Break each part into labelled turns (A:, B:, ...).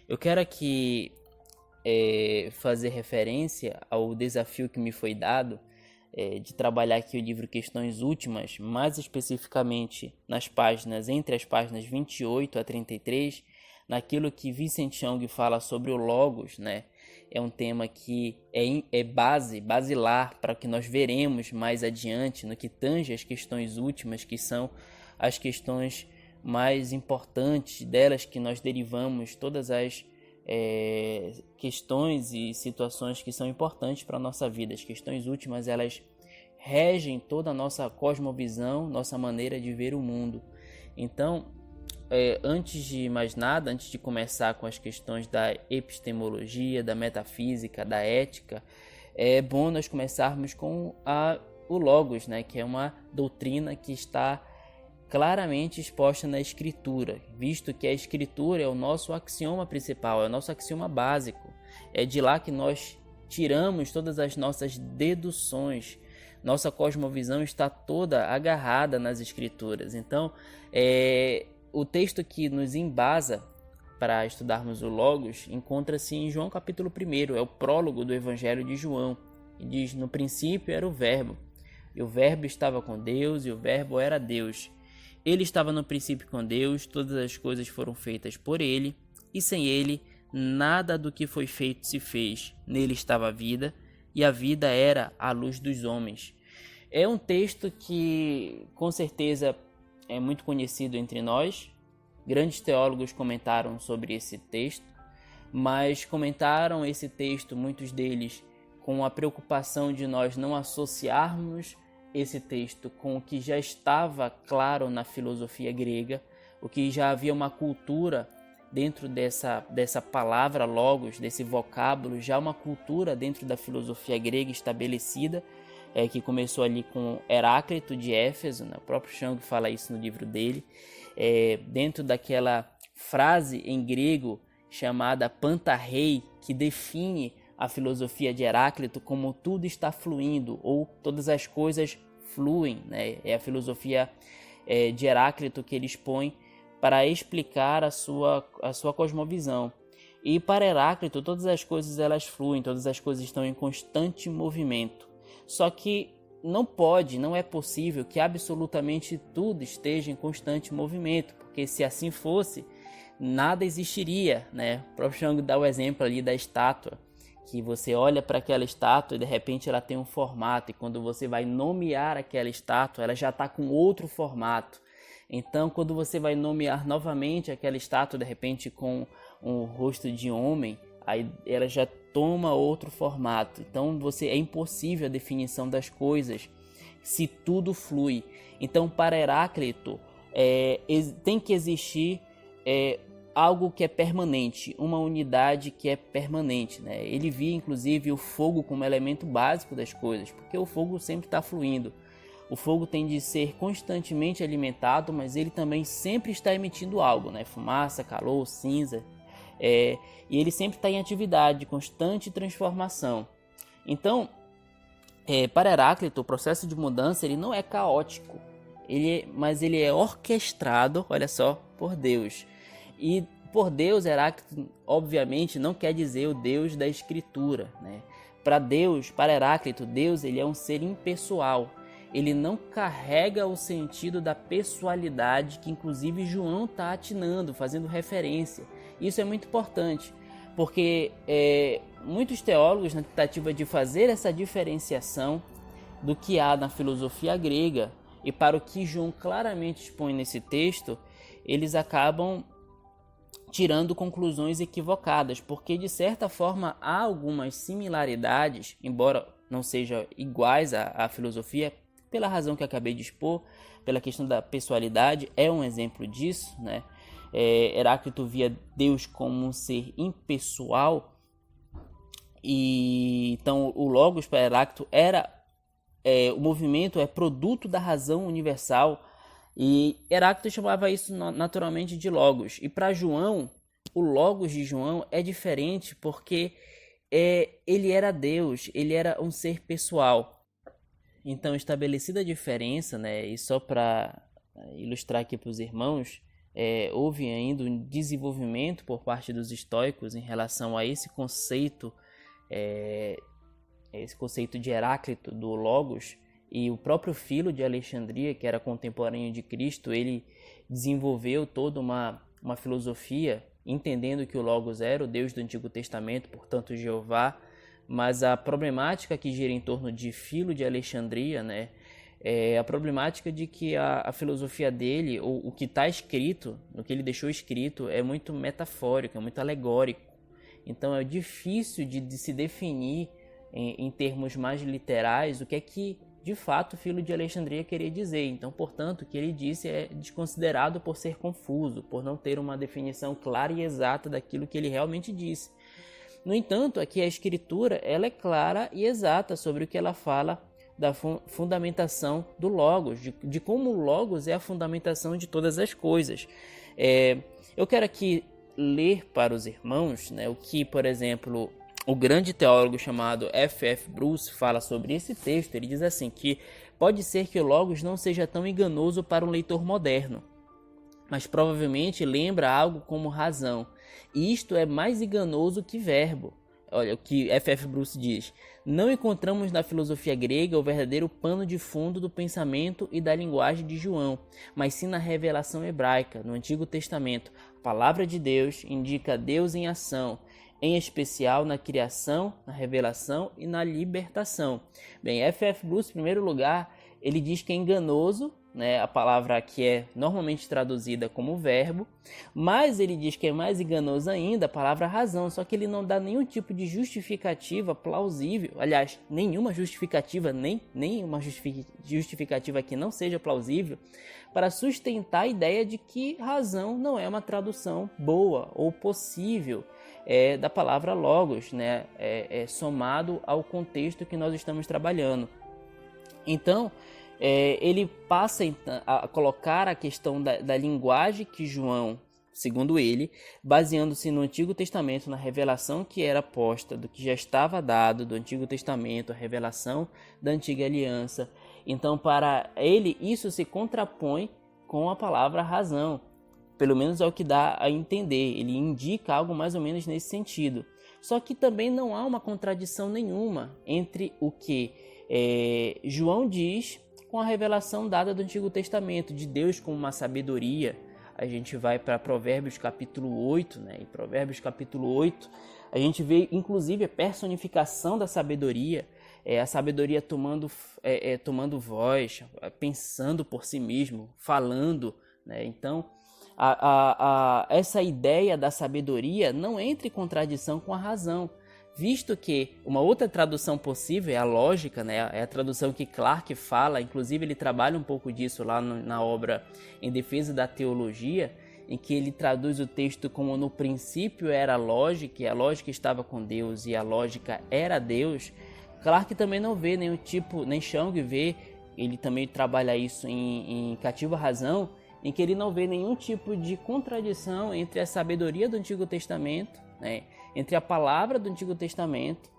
A: Eu quero aqui fazer referência ao desafio que me foi dado de trabalhar aqui o livro Questões Últimas, mais especificamente entre as páginas 28 a 33, naquilo que Vincent Young fala sobre o Logos, né? É um tema que é basilar para o que nós veremos mais adiante no que tange as questões últimas, que são as questões mais importantes delas, que nós derivamos todas as questões e situações que são importantes para a nossa vida. As questões últimas, elas regem toda a nossa cosmovisão, nossa maneira de ver o mundo. Então, antes de mais nada, antes de começar com as questões da epistemologia, da metafísica, da ética, é bom nós começarmos com o Logos, né, que é uma doutrina que está claramente exposta na Escritura, visto que a Escritura é o nosso axioma principal, é o nosso axioma básico. É de lá que nós tiramos todas as nossas deduções. Nossa cosmovisão está toda agarrada nas Escrituras. Então, o texto que nos embasa para estudarmos o Logos encontra-se em João capítulo 1, é o prólogo do Evangelho de João. E diz: no princípio era o Verbo, e o Verbo estava com Deus, e o Verbo era Deus. Ele estava no princípio com Deus, todas as coisas foram feitas por ele, e sem ele nada do que foi feito se fez. Nele estava a vida, e a vida era a luz dos homens. É um texto que com certeza é muito conhecido entre nós. Grandes teólogos comentaram sobre esse texto, mas comentaram esse texto, muitos deles, com a preocupação de nós não associarmos esse texto com o que já estava claro na filosofia grega, o que já havia uma cultura dentro dessa palavra logos, desse vocábulo, já uma cultura dentro da filosofia grega estabelecida, que começou ali com Heráclito de Éfeso, né? O próprio Young fala isso no livro dele, dentro daquela frase em grego chamada pantarrei, que define a filosofia de Heráclito como tudo está fluindo, ou todas as coisas fluem, né? É a filosofia de Heráclito que ele expõe para explicar a sua cosmovisão. E para Heráclito, todas as coisas elas fluem, todas as coisas estão em constante movimento. Só que não é possível que absolutamente tudo esteja em constante movimento, porque se assim fosse, nada existiria, né? O próprio Young dá o exemplo ali da estátua, que você olha para aquela estátua e de repente ela tem um formato, e quando você vai nomear aquela estátua, ela já está com outro formato. Então, quando você vai nomear novamente aquela estátua, de repente com um rosto de homem, aí ela já toma outro formato. Então, é impossível a definição das coisas se tudo flui. Então, para Heráclito, tem que existir algo que é permanente, uma unidade que é permanente, né? Ele via inclusive o fogo como elemento básico das coisas, porque o fogo sempre está fluindo. O fogo tem de ser constantemente alimentado, mas ele também sempre está emitindo algo, né? Fumaça, calor, cinza. E ele sempre está em atividade, constante transformação. Então, para Heráclito, o processo de mudança ele não é caótico, mas ele é orquestrado, olha só, por Deus. E por Deus, Heráclito, obviamente, não quer dizer o Deus da Escritura, né? Para Heráclito, Deus ele é um ser impessoal. Ele não carrega o sentido da pessoalidade que, inclusive, João está atinando, fazendo referência. Isso é muito importante, porque muitos teólogos, na tentativa de fazer essa diferenciação do que há na filosofia grega e para o que João claramente expõe nesse texto, eles acabam tirando conclusões equivocadas, porque de certa forma há algumas similaridades, embora não sejam iguais à filosofia, pela razão que acabei de expor, pela questão da pessoalidade, é um exemplo disso, né? Heráclito via Deus como um ser impessoal, e então o Logos para Heráclito o movimento é produto da razão universal, e Heráclito chamava isso naturalmente de Logos. E para João, o Logos de João é diferente porque ele era Deus, ele era um ser pessoal. Então, estabelecida a diferença, né, e só para ilustrar aqui para os irmãos, houve ainda um desenvolvimento por parte dos estoicos em relação a esse conceito de Heráclito, do Logos, e o próprio Filo de Alexandria, que era contemporâneo de Cristo, ele desenvolveu toda uma filosofia, entendendo que o Logos era o Deus do Antigo Testamento, portanto Jeová, mas a problemática que gira em torno de Filo de Alexandria, né, é a problemática de que a filosofia dele, ou o que está escrito, o que ele deixou escrito, é muito metafórico, é muito alegórico. Então é difícil de se definir em termos mais literais o que é que de fato o Filo de Alexandria queria dizer. Então, portanto, o que ele disse é desconsiderado por ser confuso, por não ter uma definição clara e exata daquilo que ele realmente disse. No entanto, aqui a escritura ela é clara e exata sobre o que ela fala da fundamentação do Logos, de como o Logos é a fundamentação de todas as coisas. Eu quero aqui ler para os irmãos, né, o que, por exemplo, o grande teólogo chamado F.F. Bruce fala sobre esse texto. Ele diz assim, que pode ser que o Logos não seja tão enganoso para um leitor moderno, mas provavelmente lembra algo como razão, e isto é mais enganoso que verbo. Olha o que F.F. Bruce diz: não encontramos na filosofia grega o verdadeiro pano de fundo do pensamento e da linguagem de João, mas sim na revelação hebraica, no Antigo Testamento. A palavra de Deus indica Deus em ação, em especial na criação, na revelação e na libertação. Bem, F.F. Bruce, em primeiro lugar, ele diz que é enganoso, né, a palavra que é normalmente traduzida como verbo, mas ele diz que é mais enganoso ainda a palavra razão, só que ele não dá nenhum tipo de justificativa plausível, aliás, nenhuma justificativa, nem uma justificativa que não seja plausível, para sustentar a ideia de que razão não é uma tradução boa ou possível da palavra logos, né, somado ao contexto que nós estamos trabalhando. Então, ele passa a colocar a questão da linguagem que João, segundo ele, baseando-se no Antigo Testamento, na revelação que era posta, do que já estava dado do Antigo Testamento, a revelação da Antiga Aliança. Então, para ele, isso se contrapõe com a palavra razão. Pelo menos é o que dá a entender. Ele indica algo mais ou menos nesse sentido. Só que também não há uma contradição nenhuma entre o que João diz com a revelação dada do Antigo Testamento, de Deus como uma sabedoria. A gente vai para Provérbios capítulo 8, né? Em Provérbios capítulo 8, a gente vê inclusive a personificação da sabedoria, a sabedoria tomando voz, pensando por si mesmo, falando, né? Então, essa ideia da sabedoria não entra em contradição com a razão, visto que uma outra tradução possível é a lógica, né? É a tradução que Clarke fala, inclusive ele trabalha um pouco disso lá na obra Em Defesa da Teologia, em que ele traduz o texto como no princípio era a lógica, e a lógica estava com Deus e a lógica era Deus. Clarke também não vê nenhum tipo, nem Chung vê, ele também trabalha isso em Cativa Razão, em que ele não vê nenhum tipo de contradição entre a sabedoria do Antigo Testamento, né, entre a palavra do Antigo Testamento,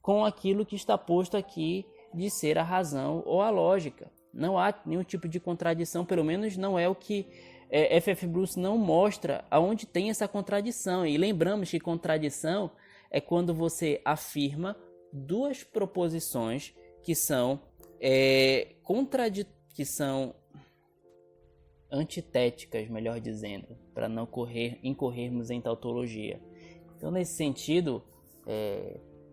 A: com aquilo que está posto aqui de ser a razão ou a lógica. Não há nenhum tipo de contradição, pelo menos não é o que F.F. Bruce não mostra aonde tem essa contradição. E lembramos que contradição é quando você afirma duas proposições que são antitéticas, melhor dizendo, para não incorrermos em tautologia. Então, nesse sentido,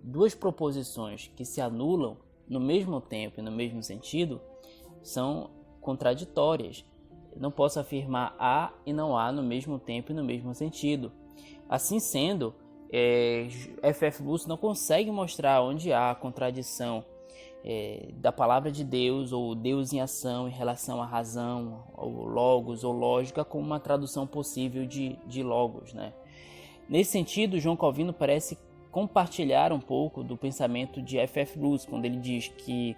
A: duas proposições que se anulam no mesmo tempo e no mesmo sentido são contraditórias. Não posso afirmar A e não A no mesmo tempo e no mesmo sentido. Assim sendo, F.F. Bruce não consegue mostrar onde há a contradição da palavra de Deus ou Deus em ação em relação à razão, ou logos ou lógica, como uma tradução possível de logos, né? Nesse sentido, João Calvino parece compartilhar um pouco do pensamento de F.F. Bruce, quando ele diz que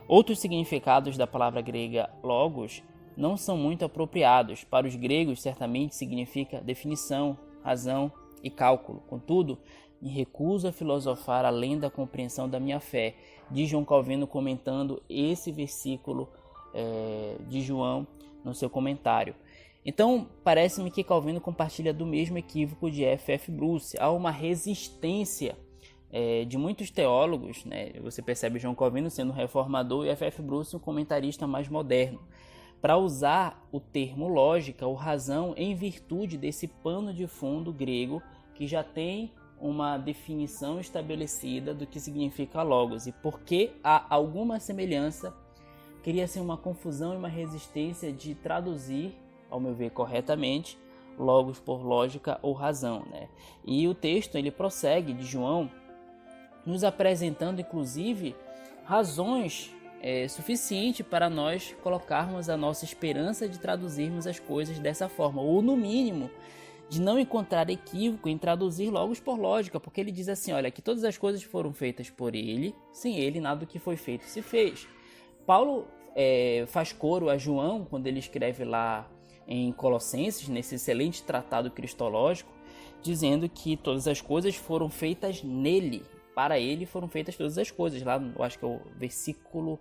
A: outros significados da palavra grega logos não são muito apropriados. Para os gregos, certamente significa definição, razão, e cálculo. Contudo, me recuso a filosofar além da compreensão da minha fé, diz João Calvino comentando esse versículo de João no seu comentário. Então, parece-me que Calvino compartilha do mesmo equívoco de F.F. Bruce. Há uma resistência de muitos teólogos, né? Você percebe João Calvino sendo um reformador e F.F. Bruce um comentarista mais moderno, para usar o termo lógica ou razão em virtude desse pano de fundo grego que já tem uma definição estabelecida do que significa logos. E porque há alguma semelhança, cria-se uma confusão e uma resistência de traduzir, ao meu ver, corretamente, logos por lógica ou razão, né? E o texto ele prossegue de João, nos apresentando inclusive razões suficientes para nós colocarmos a nossa esperança de traduzirmos as coisas dessa forma, ou no mínimo de não encontrar equívoco em traduzir logos por lógica, porque ele diz assim, olha, que todas as coisas foram feitas por ele, sem ele nada do que foi feito se fez. Paulo faz coro a João quando ele escreve lá em Colossenses, nesse excelente tratado cristológico, dizendo que todas as coisas foram feitas nele, para ele foram feitas todas as coisas, lá eu acho que é o versículo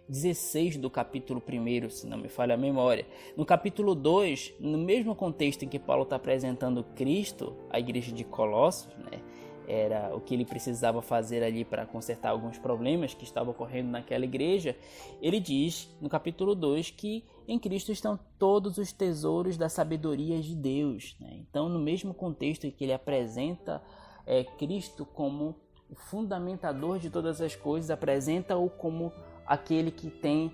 A: 16 do capítulo 1, se não me falha a memória. No capítulo 2, no mesmo contexto em que Paulo está apresentando Cristo à igreja de Colossos, né, era o que ele precisava fazer ali para consertar alguns problemas que estavam ocorrendo naquela igreja, ele diz no capítulo 2 que em Cristo estão todos os tesouros da sabedoria de Deus, né? Então, no mesmo contexto em que ele apresenta Cristo como o fundamentador de todas as coisas, apresenta-o como aquele que tem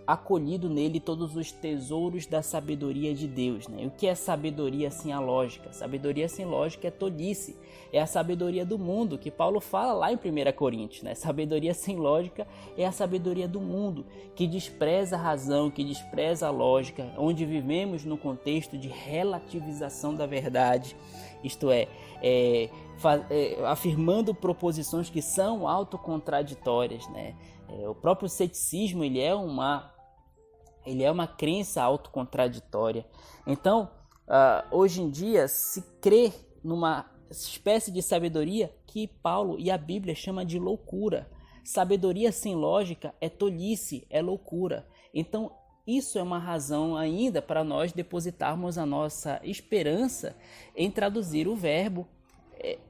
A: acolhido nele todos os tesouros da sabedoria de Deus, né? E o que é sabedoria sem a lógica? Sabedoria sem lógica é tolice, é a sabedoria do mundo, que Paulo fala lá em 1 Coríntios, né? Sabedoria sem lógica é a sabedoria do mundo, que despreza a razão, que despreza a lógica, onde vivemos num contexto de relativização da verdade, isto é, afirmando proposições que são autocontradtórias, né? O próprio ceticismo ele é uma crença autocontraditória. Então, hoje em dia, se crê numa espécie de sabedoria que Paulo e a Bíblia chamam de loucura. Sabedoria sem lógica é tolice, é loucura. Então, isso é uma razão ainda para nós depositarmos a nossa esperança em traduzir o verbo,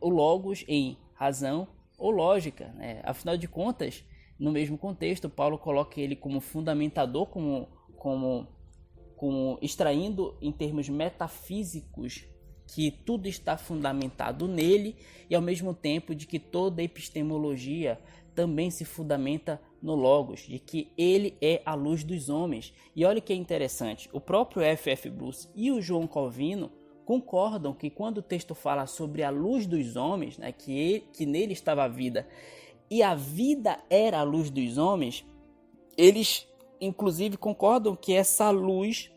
A: o logos, em razão ou lógica, né? Afinal de contas, no mesmo contexto, Paulo coloca ele como fundamentador, como extraindo em termos metafísicos que tudo está fundamentado nele, e ao mesmo tempo de que toda epistemologia também se fundamenta no Logos, de que ele é a luz dos homens. E olha que é interessante, o próprio F.F. Bruce e o João Calvino concordam que quando o texto fala sobre a luz dos homens, né, que nele estava a vida, e a vida era a luz dos homens, eles inclusive concordam que essa luz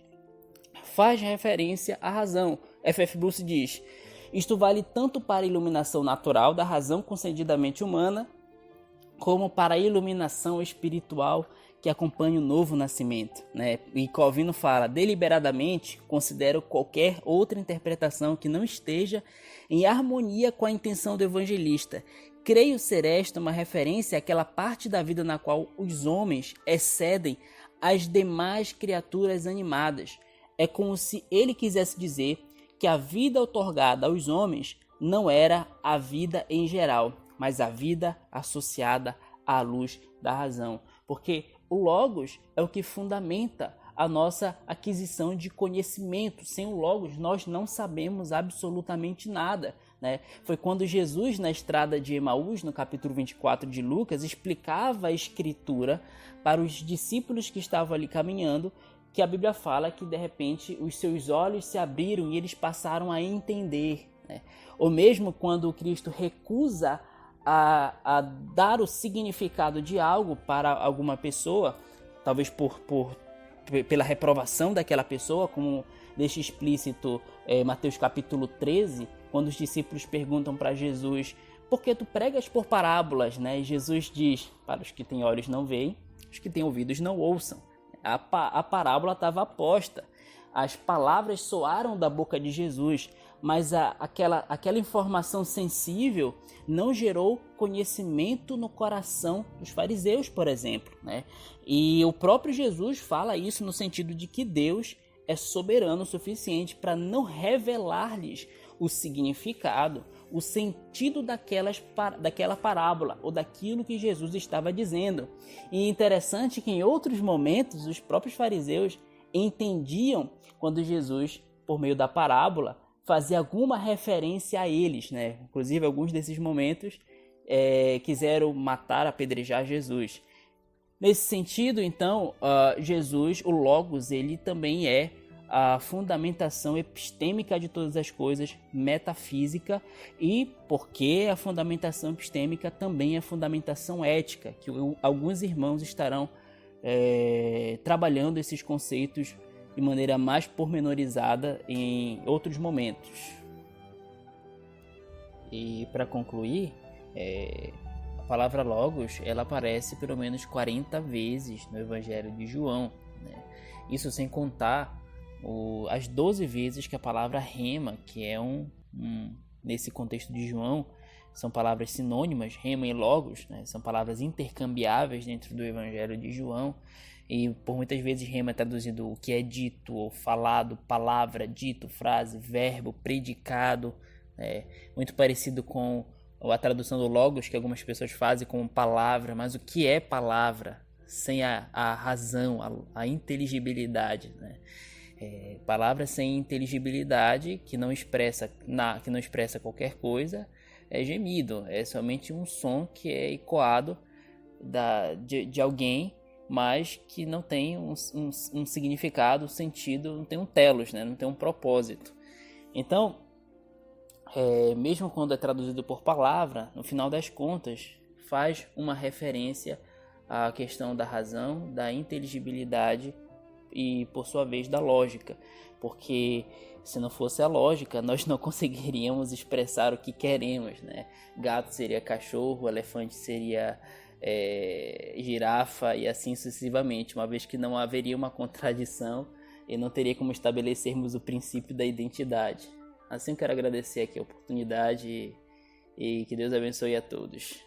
A: faz referência à razão. F.F. Bruce diz, isto vale tanto para a iluminação natural da razão concedida à mente humana, como para a iluminação espiritual que acompanha o novo nascimento, né? E Calvino fala, deliberadamente considero qualquer outra interpretação que não esteja em harmonia com a intenção do evangelista. Creio ser esta uma referência àquela parte da vida na qual os homens excedem as demais criaturas animadas. É como se ele quisesse dizer que a vida outorgada aos homens não era a vida em geral, mas a vida associada à luz da razão. Porque o Logos é o que fundamenta a nossa aquisição de conhecimento. Sem o Logos, nós não sabemos absolutamente nada, né? Foi quando Jesus, na estrada de Emaús, no capítulo 24 de Lucas, explicava a Escritura para os discípulos que estavam ali caminhando, que a Bíblia fala que, de repente, os seus olhos se abriram e eles passaram a entender, né? Ou mesmo quando Cristo recusa a dar o significado de algo para alguma pessoa, talvez pela reprovação daquela pessoa, como deixa explícito Mateus capítulo 13, quando os discípulos perguntam para Jesus, por que tu pregas por parábolas, né? E Jesus diz, para os que têm olhos não veem, os que têm ouvidos não ouçam. A parábola estava posta, as palavras soaram da boca de Jesus, mas aquela informação sensível não gerou conhecimento no coração dos fariseus, por exemplo, né? E o próprio Jesus fala isso no sentido de que Deus é soberano o suficiente para não revelar-lhes o significado, o sentido daquela parábola ou daquilo que Jesus estava dizendo. E é interessante que em outros momentos os próprios fariseus entendiam quando Jesus, por meio da parábola, fazia alguma referência a eles, né? Inclusive, alguns desses momentos quiseram matar, apedrejar Jesus. Nesse sentido, então, Jesus, o Logos, ele também é a fundamentação epistêmica de todas as coisas, metafísica, e porque a fundamentação epistêmica também é fundamentação ética, que alguns irmãos estarão trabalhando esses conceitos de maneira mais pormenorizada em outros momentos. E para concluir, a palavra Logos, ela aparece pelo menos 40 vezes no Evangelho de João, né? Isso sem contar as 12 vezes que a palavra rema, que é nesse contexto de João, são palavras sinônimas, rema e logos, né? São palavras intercambiáveis dentro do Evangelho de João, e por muitas vezes rema é traduzido o que é dito ou falado, palavra, dito, frase, verbo, predicado, muito parecido com a tradução do logos que algumas pessoas fazem como palavra, mas o que é palavra sem a razão, a inteligibilidade, né? Palavra sem inteligibilidade, que não expressa qualquer coisa, é gemido, é somente um som que é ecoado de alguém, mas que não tem um significado, um sentido, não tem um telos, né? Não tem um propósito. Então, mesmo quando é traduzido por palavra, no final das contas, faz uma referência à questão da razão, da inteligibilidade e, por sua vez, da lógica, porque se não fosse a lógica, nós não conseguiríamos expressar o que queremos, né? Gato seria cachorro, elefante seria girafa e assim sucessivamente, uma vez que não haveria uma contradição e não teria como estabelecermos o princípio da identidade. Assim, eu quero agradecer aqui a oportunidade e que Deus abençoe a todos.